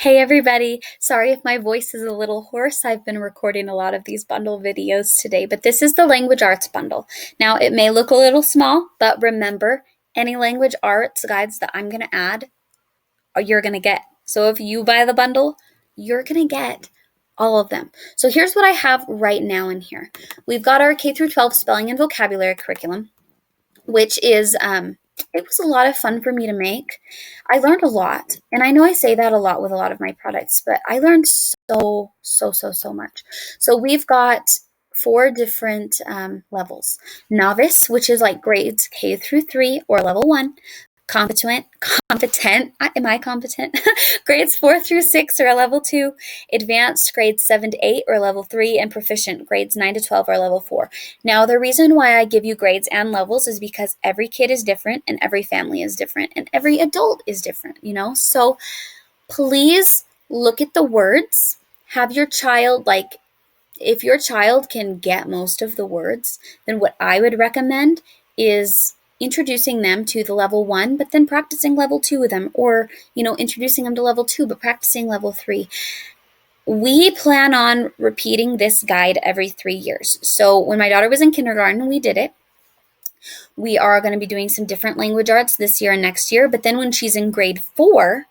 Hey everybody, sorry if my voice is a little hoarse. I've been recording a lot of these bundle videos today, but this is the language arts bundle. Now it may look a little small, but remember, any language arts guides that I'm going to add, you're going to get. So if you buy the bundle, you're going to get all of them. So here's what I have right now in here. We've got our K through 12 spelling and vocabulary curriculum, which is it was a lot of fun for me to make. I learned a lot, and I know I say that a lot with a lot of my products, but I learned so much. So we've got four different levels. Novice, which is like grades K through 3 or level 1. Competent, am I competent? Grades 4 through 6 or level 2, advanced grades 7 to 8 or level 3, and proficient grades 9 to 12 or level 4. Now, the reason why I give you grades and levels is because every kid is different and every family is different and every adult is different, So please look at the words. Have your child, if your child can get most of the words, then what I would recommend is introducing them to the level 1, but then practicing level 2 with them, or, introducing them to level 2, but practicing level 3. We plan on repeating this guide every 3 years. So when my daughter was in kindergarten, we did it. We are going to be doing some different language arts this year and next year, but then when she's in grade 4,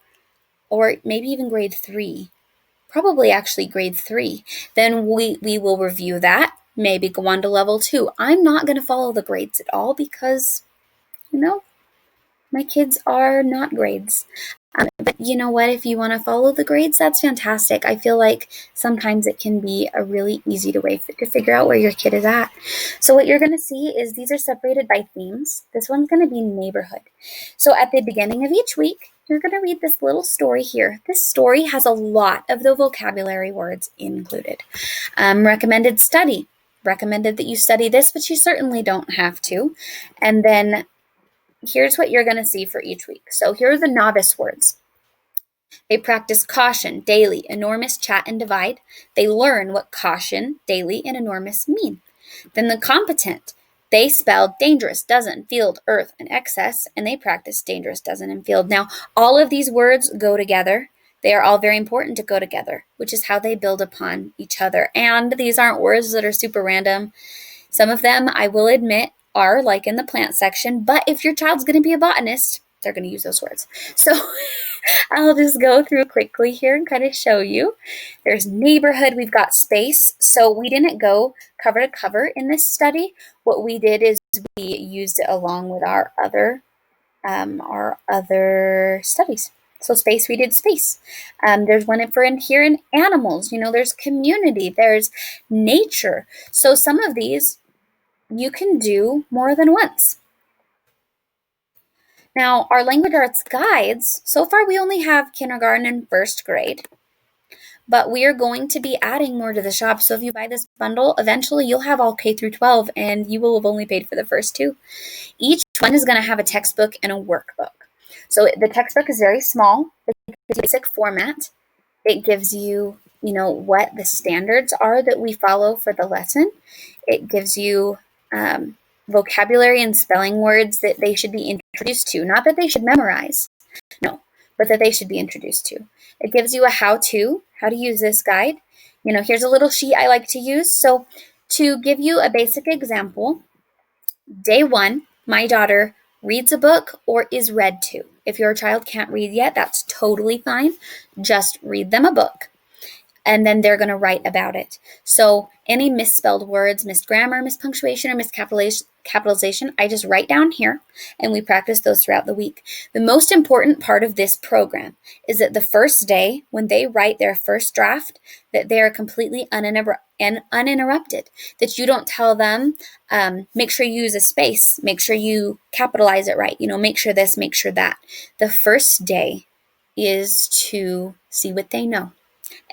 or maybe even grade 3, probably actually grade 3, then we will review that, maybe go on to level 2. I'm not going to follow the grades at all because my kids are not grades. But you know what? If you want to follow the grades, that's fantastic. I feel like sometimes it can be a really easy way to figure out where your kid is at. So what you're going to see is these are separated by themes. This one's going to be neighborhood. So at the beginning of each week, you're going to read this little story here. This story has a lot of the vocabulary words included. Recommended study. Recommended that you study this, but you certainly don't have to. And then here's what you're going to see for each week. So here are the novice words. They practice caution, daily, enormous, chat, and divide. They learn what caution, daily, and enormous mean. Then the competent. They spell dangerous, dozen, field, earth, and excess, and they practice dangerous, dozen, and field. Now, all of these words go together. They are all very important to go together, which is how they build upon each other. And these aren't words that are super random. Some of them, I will admit, are like in the plant section, but if your child's going to be a botanist, they're going to use those words. So I'll just go through quickly here and kind of show you. There's neighborhood, we've got space. So we didn't go cover to cover in this study. What we did is we used it along with our other studies. So space, we did space. There's one for in here in animals. There's community, there's nature. So some of these you can do more than once. Now, our language arts guides, so far we only have kindergarten and first grade, but we are going to be adding more to the shop. So if you buy this bundle, eventually you'll have all K through 12 and you will have only paid for the first 2. Each one is going to have a textbook and a workbook. So the textbook is very small. It gives you basic format. It gives you, what the standards are that we follow for the lesson. It gives you vocabulary and spelling words that they should be introduced to. Not that they should memorize, no, but that they should be introduced to. It gives you a how to use this guide. Here's a little sheet I like to use. So to give you a basic example, day 1, my daughter reads a book or is read to. If your child can't read yet, that's totally fine. Just read them a book. And then they're going to write about it. So any misspelled words, missed grammar, mispunctuation, or miscapitalization, I just write down here, and we practice those throughout the week. The most important part of this program is that the first day, when they write their first draft, that they are completely uninterrupted, that you don't tell them, make sure you use a space, make sure you capitalize it right, make sure this, make sure that. The first day is to see what they know.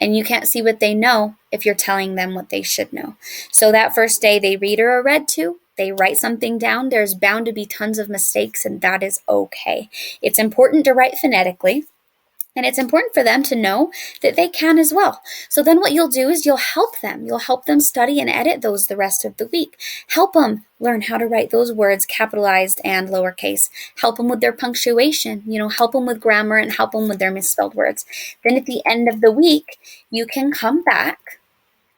And you can't see what they know if you're telling them what they should know. So that first day they read or are read to, they write something down, there's bound to be tons of mistakes, and that is okay. It's important to write phonetically. And it's important for them to know that they can as well. So then what you'll do is you'll help them. You'll help them study and edit those the rest of the week. Help them learn how to write those words capitalized and lowercase. Help them with their punctuation, help them with grammar and help them with their misspelled words. Then at the end of the week, you can come back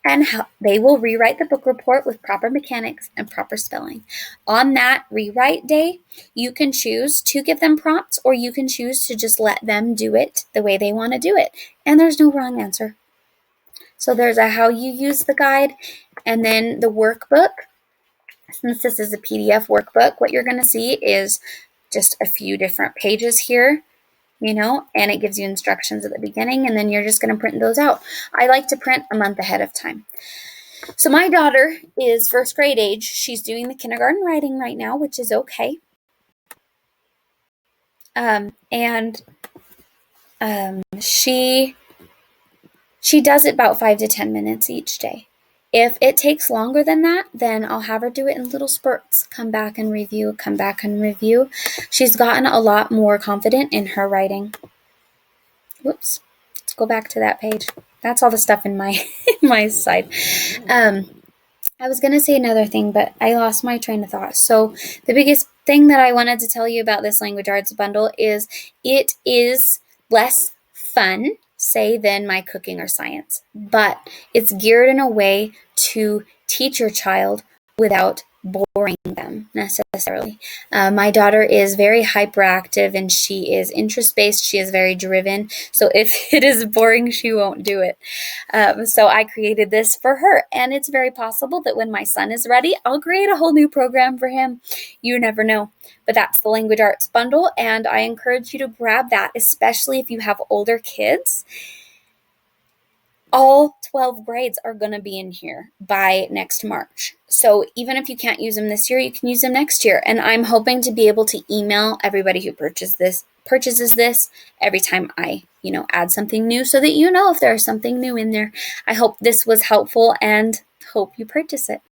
and they will rewrite the book report with proper mechanics and proper spelling. On that rewrite day, you can choose to give them prompts or you can choose to just let them do it the way they want to do it. And there's no wrong answer. So there's a how you use the guide, and then the workbook. Since this is a PDF workbook, what you're going to see is just a few different pages here, and it gives you instructions at the beginning, and then you're just going to print those out. I like to print a month ahead of time. So my daughter is first grade age. She's doing the kindergarten writing right now, which is okay. She does it about 5 to 10 minutes each day. If it takes longer than that, then I'll have her do it in little spurts. Come back and review, come back and review. She's gotten a lot more confident in her writing. Whoops. Let's go back to that page. That's all the stuff in my my side. I was going to say another thing, but I lost my train of thought. So the biggest thing that I wanted to tell you about this language arts bundle is it is less fun, say, than my cooking or science, but it's geared in a way to teach your child without boring them necessarily. My daughter is very hyperactive and she is interest-based. She is very driven. So if it is boring, she won't do it. So I created this for her. And it's very possible that when my son is ready, I'll create a whole new program for him. You never know. But that's the Language Arts Bundle. And I encourage you to grab that, especially if you have older kids. All 12 grades are going to be in here by next March. So even if you can't use them this year, you can use them next year. And I'm hoping to be able to email everybody who purchases this every time I, add something new so that you know if there's something new in there. I hope this was helpful and hope you purchase it.